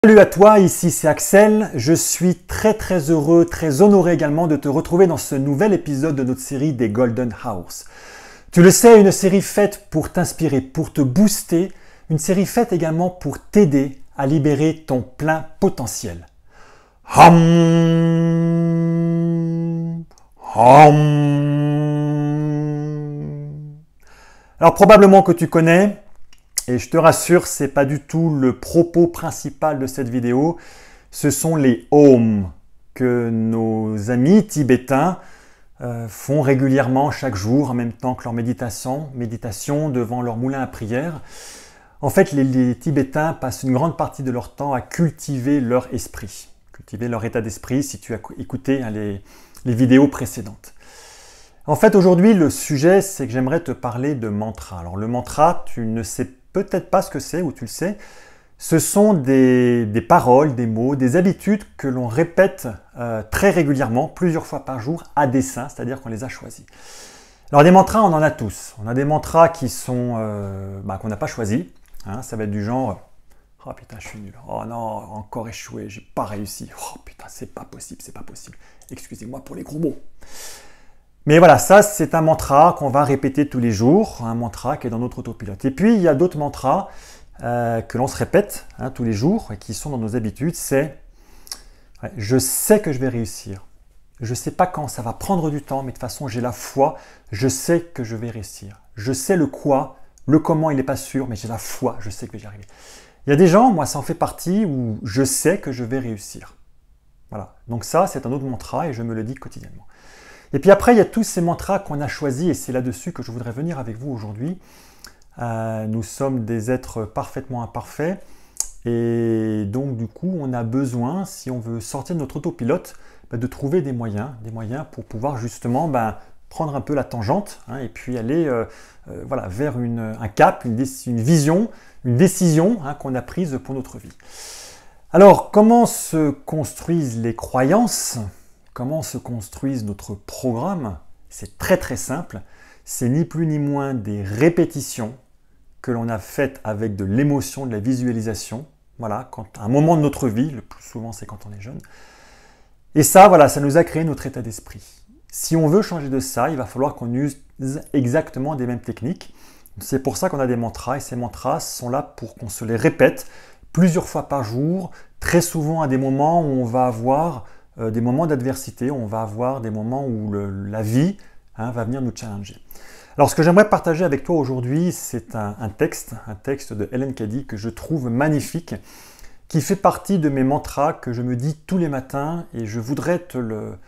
Salut à toi, ici c'est Axel. Je suis très heureux, très honoré également de te retrouver dans ce nouvel épisode de notre série des Golden Hours. Tu le sais, une série faite pour t'inspirer, pour te booster, une série faite également pour t'aider à libérer ton plein potentiel. Alors probablement que tu connais. Et je te rassure, ce n'est pas du tout le propos principal de cette vidéo. Ce sont les Om que nos amis tibétains font régulièrement chaque jour en même temps que leur méditation devant leur moulin à prière. En fait, les Tibétains passent une grande partie de leur temps à cultiver leur esprit, cultiver leur état d'esprit si tu as écouté les vidéos précédentes. En fait, aujourd'hui, le sujet, c'est que j'aimerais te parler de mantra. Alors, le mantra, tu ne sais peut-être pas ce que c'est, ou tu le sais. Ce sont des paroles, des mots, des habitudes que l'on répète très régulièrement, plusieurs fois par jour, à dessein, c'est-à-dire qu'on les a choisis. Alors, des mantras, on en a tous. On a des mantras qui sont qu'on n'a pas choisis. Hein, ça va être du genre « Oh putain, je suis nul. Oh non, encore échoué, j'ai pas réussi. Oh putain, c'est pas possible, c'est pas possible. Excusez-moi pour les gros mots. » Mais voilà, ça c'est un mantra qu'on va répéter tous les jours, un mantra qui est dans notre autopilote. Et puis il y a d'autres mantras que l'on se répète tous les jours et qui sont dans nos habitudes, c'est « je sais que je vais réussir, je ne sais pas quand, ça va prendre du temps, mais de toute façon j'ai la foi, je sais que je vais réussir. Je sais le quoi, le comment il n'est pas sûr, mais j'ai la foi, je sais que je vais y arriver. » Il y a des gens, moi ça en fait partie, où je sais que je vais réussir. Voilà, donc ça c'est un autre mantra et je me le dis quotidiennement. Et puis après, il y a tous ces mantras qu'on a choisis et c'est là-dessus que je voudrais venir avec vous aujourd'hui. Nous sommes des êtres parfaitement imparfaits et donc du coup, on a besoin, si on veut sortir de notre autopilote, de trouver des moyens pour pouvoir justement prendre un peu la tangente et puis aller vers un cap, une vision, une décision qu'on a prise pour notre vie. Alors, comment se construisent les croyances ? Comment se construise notre programme? C'est très simple. C'est ni plus ni moins des répétitions que l'on a faites avec de l'émotion, de la visualisation. Voilà, à un moment de notre vie, le plus souvent c'est quand on est jeune. Et ça, voilà, ça nous a créé notre état d'esprit. Si on veut changer de ça, il va falloir qu'on use exactement des mêmes techniques. C'est pour ça qu'on a des mantras et ces mantras sont là pour qu'on se les répète plusieurs fois par jour, très souvent à des moments où on va avoir des moments d'adversité, on va avoir des moments où la vie va venir nous challenger. Alors ce que j'aimerais partager avec toi aujourd'hui, c'est un texte de Ellen Cady que je trouve magnifique, qui fait partie de mes mantras que je me dis tous les matins et je voudrais te le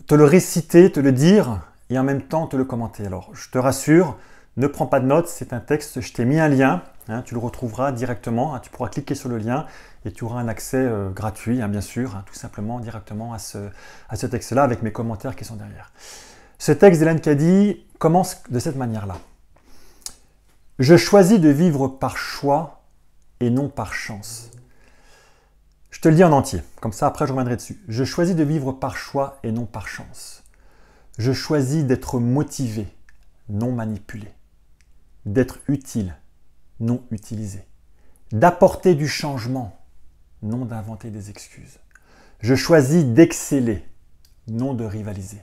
réciter, te le dire et en même temps te le commenter. Alors je te rassure, ne prends pas de notes, c'est un texte, je t'ai mis un lien, tu le retrouveras directement, tu pourras cliquer sur le lien et tu auras un accès gratuit, bien sûr, tout simplement directement à ce texte-là avec mes commentaires qui sont derrière. Ce texte d'Ellen Cady commence de cette manière-là. « Je choisis de vivre par choix et non par chance. » Je te le dis en entier, comme ça après je reviendrai dessus. « Je choisis de vivre par choix et non par chance. Je choisis d'être motivé, non manipulé. D'être utile, non utilisé. D'apporter du changement, non d'inventer des excuses. Je choisis d'exceller, non de rivaliser.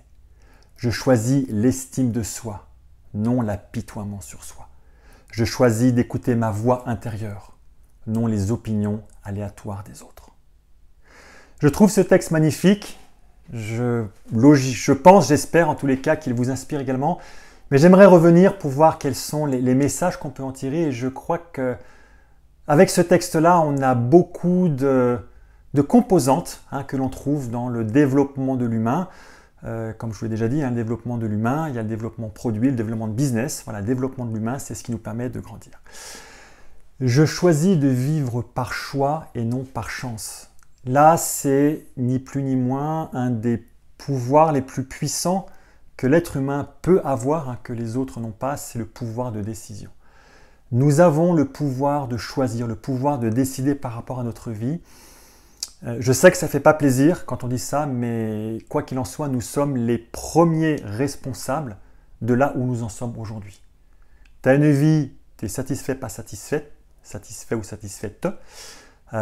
Je choisis l'estime de soi, non l'apitoiement sur soi. Je choisis d'écouter ma voix intérieure, non les opinions aléatoires des autres. » Je trouve ce texte magnifique. Je pense, j'espère en tous les cas qu'il vous inspire également. Mais j'aimerais revenir pour voir quels sont les messages qu'on peut en tirer. Et je crois que avec ce texte-là, on a beaucoup de composantes que l'on trouve dans le développement de l'humain. Comme je vous l'ai déjà dit, le développement de l'humain, il y a le développement produit, le développement de business. Voilà, le développement de l'humain, c'est ce qui nous permet de grandir. Je choisis de vivre par choix et non par chance. Là, c'est ni plus ni moins un des pouvoirs les plus puissants que l'être humain peut avoir, que les autres n'ont pas, c'est le pouvoir de décision. Nous avons le pouvoir de choisir, le pouvoir de décider par rapport à notre vie. Je sais que ça ne fait pas plaisir quand on dit ça, mais quoi qu'il en soit, nous sommes les premiers responsables de là où nous en sommes aujourd'hui. Tu as une vie, tu es satisfait, pas satisfait, satisfait ou satisfaite. tu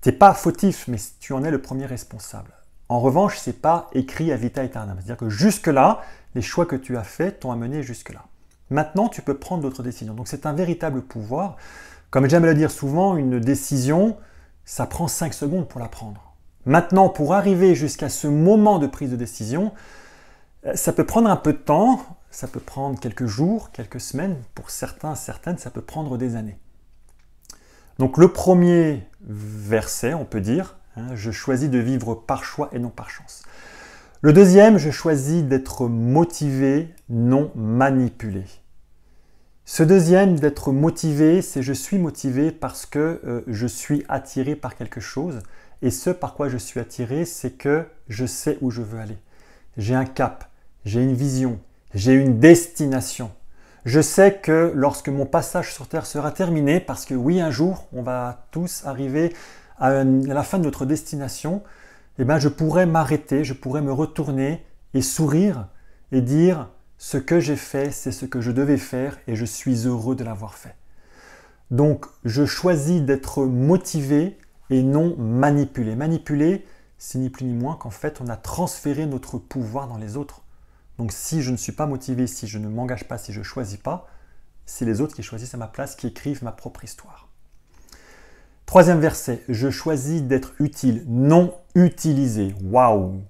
n'es pas fautif, mais tu en es le premier responsable. En revanche, ce n'est pas écrit à vita aeternam. C'est-à-dire que jusque-là, les choix que tu as faits t'ont amené jusque-là. Maintenant, tu peux prendre d'autres décisions. Donc c'est un véritable pouvoir. Comme j'aime le dire souvent, une décision, ça prend 5 secondes pour la prendre. Maintenant, pour arriver jusqu'à ce moment de prise de décision, ça peut prendre un peu de temps, ça peut prendre quelques jours, quelques semaines, pour certains, certaines, ça peut prendre des années. Donc le premier verset, on peut dire, je choisis de vivre par choix et non par chance. Le deuxième, je choisis d'être motivé, non manipulé. Ce deuxième, d'être motivé, c'est je suis motivé parce que je suis attiré par quelque chose. Et ce par quoi je suis attiré, c'est que je sais où je veux aller. J'ai un cap, j'ai une vision, j'ai une destination. Je sais que lorsque mon passage sur Terre sera terminé, parce que oui, un jour, on va tous arriver à la fin de notre destination, eh bien, je pourrais m'arrêter, je pourrais me retourner et sourire et dire ce que j'ai fait, c'est ce que je devais faire et je suis heureux de l'avoir fait. Donc, je choisis d'être motivé et non manipulé. Manipulé, c'est ni plus ni moins qu'en fait, on a transféré notre pouvoir dans les autres. Donc, si je ne suis pas motivé, si je ne m'engage pas, si je ne choisis pas, c'est les autres qui choisissent à ma place, qui écrivent ma propre histoire. Troisième verset, je choisis d'être utile, non utilisé. Waouh!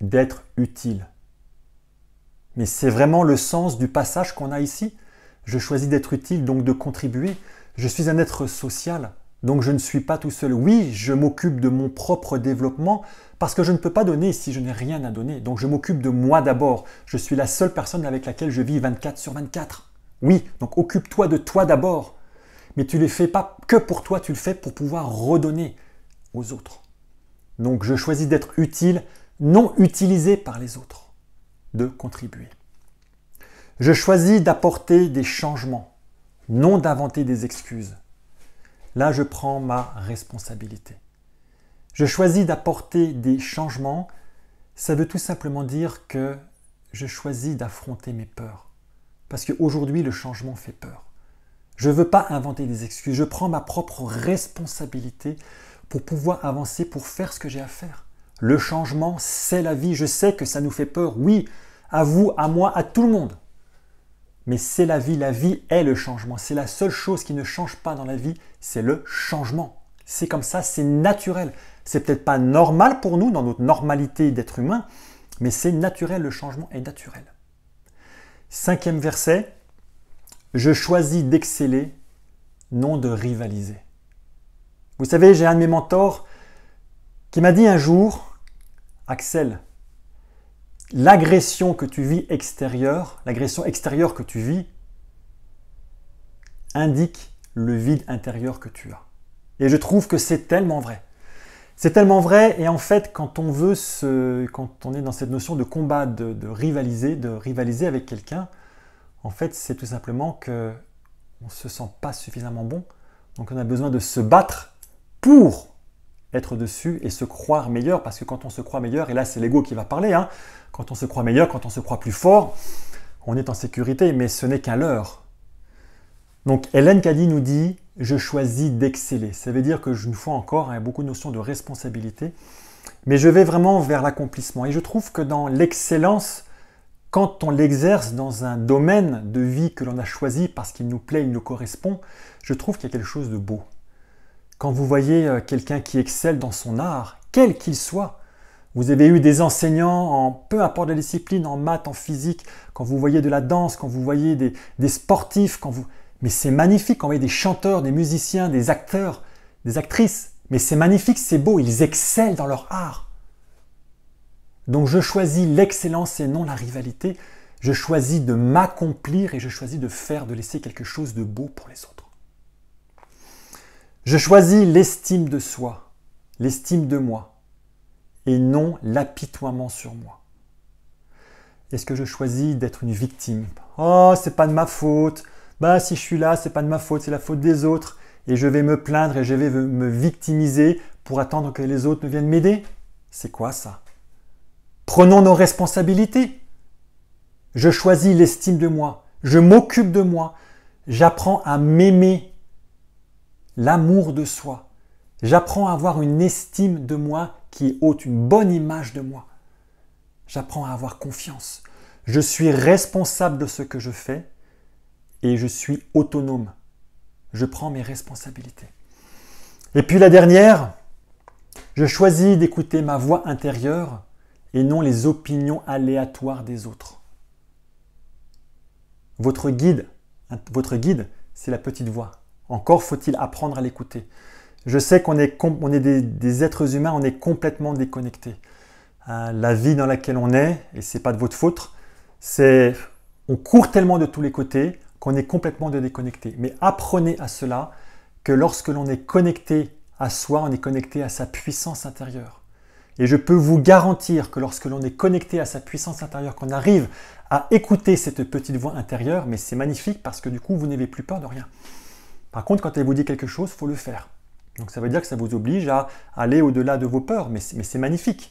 D'être utile. Mais c'est vraiment le sens du passage qu'on a ici. Je choisis d'être utile, donc de contribuer. Je suis un être social, donc je ne suis pas tout seul. Oui, je m'occupe de mon propre développement parce que je ne peux pas donner si je n'ai rien à donner. Donc je m'occupe de moi d'abord. Je suis la seule personne avec laquelle je vis 24 sur 24. Oui, donc occupe-toi de toi d'abord. Mais tu ne le fais pas que pour toi, tu le fais pour pouvoir redonner aux autres. Donc je choisis d'être utile, non utilisé par les autres, de contribuer. Je choisis d'apporter des changements, non d'inventer des excuses. Là, je prends ma responsabilité. Je choisis d'apporter des changements, ça veut tout simplement dire que je choisis d'affronter mes peurs. Parce qu'aujourd'hui, le changement fait peur. Je ne veux pas inventer des excuses, je prends ma propre responsabilité pour pouvoir avancer, pour faire ce que j'ai à faire. Le changement, c'est la vie. Je sais que ça nous fait peur, oui, à vous, à moi, à tout le monde. Mais c'est la vie est le changement. C'est la seule chose qui ne change pas dans la vie, c'est le changement. C'est comme ça, c'est naturel. C'est peut-être pas normal pour nous, dans notre normalité d'être humain, mais c'est naturel, le changement est naturel. Cinquième verset, je choisis d'exceller, non de rivaliser. Vous savez, j'ai un de mes mentors qui m'a dit un jour, Axel, l'agression que tu vis extérieure, l'agression extérieure que tu vis, indique le vide intérieur que tu as. Et je trouve que c'est tellement vrai. C'est tellement vrai, et en fait, quand on est dans cette notion de combat, de rivaliser avec quelqu'un, en fait, c'est tout simplement qu'on ne se sent pas suffisamment bon. Donc on a besoin de se battre pour être dessus et se croire meilleur, parce que quand on se croit meilleur, et là c'est l'ego qui va parler, quand on se croit meilleur, quand on se croit plus fort, on est en sécurité, mais ce n'est qu'un leurre. Donc Hélène Caddy nous dit « je choisis d'exceller ». Ça veut dire que, une fois encore, il y a beaucoup de notions de responsabilité, mais je vais vraiment vers l'accomplissement. Et je trouve que dans l'excellence, quand on l'exerce dans un domaine de vie que l'on a choisi parce qu'il nous plaît, il nous correspond, je trouve qu'il y a quelque chose de beau. Quand vous voyez quelqu'un qui excelle dans son art, quel qu'il soit, vous avez eu des enseignants en peu importe la discipline, en maths, en physique, quand vous voyez de la danse, quand vous voyez des sportifs, mais c'est magnifique, quand vous voyez des chanteurs, des musiciens, des acteurs, des actrices, mais c'est magnifique, c'est beau, ils excellent dans leur art. Donc je choisis l'excellence et non la rivalité. Je choisis de m'accomplir et je choisis de laisser quelque chose de beau pour les autres. Je choisis l'estime de soi, l'estime de moi, et non l'apitoiement sur moi. Est-ce que je choisis d'être une victime? Oh, c'est pas de ma faute. Si je suis là, c'est pas de ma faute, c'est la faute des autres. Et je vais me plaindre et je vais me victimiser pour attendre que les autres viennent m'aider? C'est quoi ça? Prenons nos responsabilités. Je choisis l'estime de moi. Je m'occupe de moi. J'apprends à m'aimer. l'amour de soi. J'apprends à avoir une estime de moi qui est haute, une bonne image de moi. J'apprends à avoir confiance. Je suis responsable de ce que je fais et je suis autonome. Je prends mes responsabilités. Et puis la dernière, je choisis d'écouter ma voix intérieure et non les opinions aléatoires des autres. Votre guide, c'est la petite voix. Encore faut-il apprendre à l'écouter. Je sais qu'on est des êtres humains, on est complètement déconnectés. La vie dans laquelle on est, et ce n'est pas de votre faute, on court tellement de tous les côtés qu'on est complètement déconnecté. Mais apprenez à cela que lorsque l'on est connecté à soi, on est connecté à sa puissance intérieure. Et je peux vous garantir que lorsque l'on est connecté à sa puissance intérieure, qu'on arrive à écouter cette petite voix intérieure, mais c'est magnifique parce que du coup, vous n'avez plus peur de rien. Par contre, quand elle vous dit quelque chose, il faut le faire. Donc ça veut dire que ça vous oblige à aller au-delà de vos peurs, mais c'est magnifique.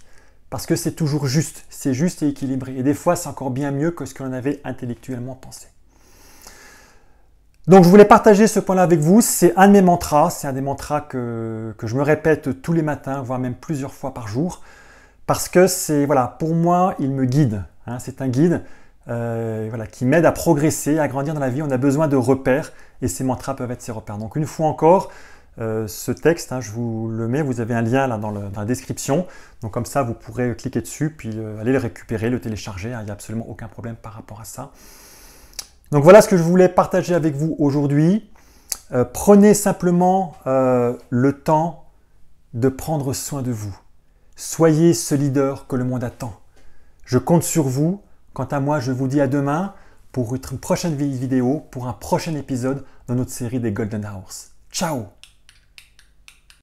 Parce que c'est toujours juste, c'est juste et équilibré. Et des fois, c'est encore bien mieux que ce que l'on avait intellectuellement pensé. Donc je voulais partager ce point-là avec vous. C'est un de mes mantras, c'est un des mantras que je me répète tous les matins, voire même plusieurs fois par jour. Parce que c'est, voilà, pour moi, il me guide. Hein, c'est un guide qui m'aide à progresser, à grandir dans la vie. On a besoin de repères et ces mantras peuvent être ces repères. Donc une fois encore, ce texte, je vous le mets, vous avez un lien là dans la description. Donc comme ça, vous pourrez cliquer dessus, puis aller le récupérer, le télécharger. Il n'y a absolument aucun problème par rapport à ça. Donc voilà ce que je voulais partager avec vous aujourd'hui. Prenez simplement le temps de prendre soin de vous. Soyez ce leader que le monde attend. Je compte sur vous. Quant à moi, je vous dis à demain pour une prochaine vidéo, pour un prochain épisode de notre série des Golden Hours. Ciao!